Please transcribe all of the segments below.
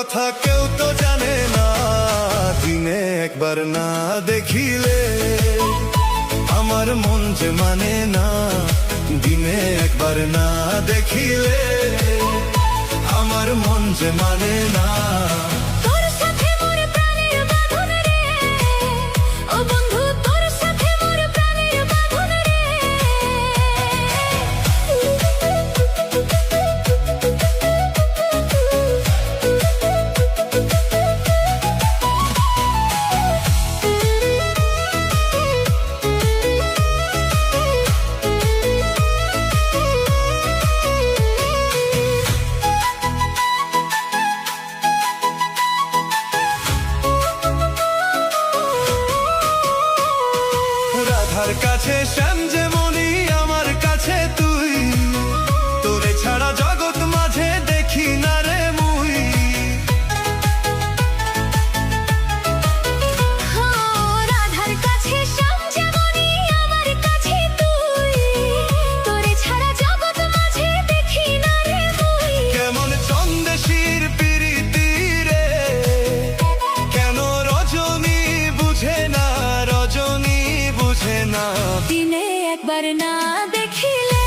কথা কেউ তো জানে না, দিনে একবার না দেখিলে আমার মন যে মানে না। দিনে একবার না দেখিলে আমার মন যে মানে না। তোর সাথে মোর প্রাণের বাঁধন রে, ও বন্ধু তোর সাথে মোর প্রাণের বাঁধন রে। রাধার কাছে শ্যাম যেমনি আমার কাছে তুই, তোরে ছাড়া জগৎ মাঝে দেখি না রে মুই। রাধার কাছে শ্যাম যেমনি আমার কাছে তুই, তোরে ছাড়া জগৎ মাঝে দেখি না রে মুই। কেমন চন্দেশীর প্রীতি রে, কেন রজনী বুঝে না, রজনী বুঝে না। দিনে একবার না দেখিলে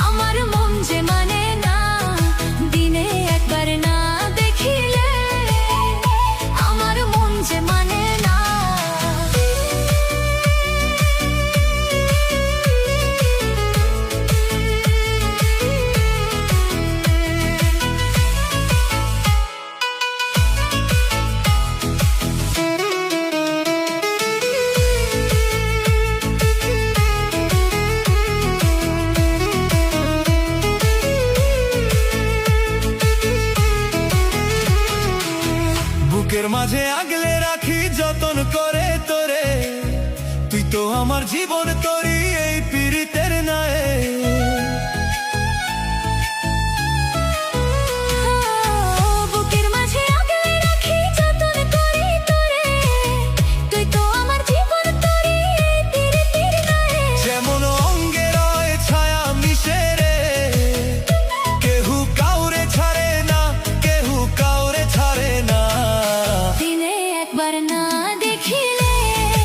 আমার মন যে মানে না। দিনে একবার না দেখিলে আমার মন যে মানে না। বুকের মাঝে আগলে রাখি যতন করে তোরে, তুই তো আমার জীবন। তো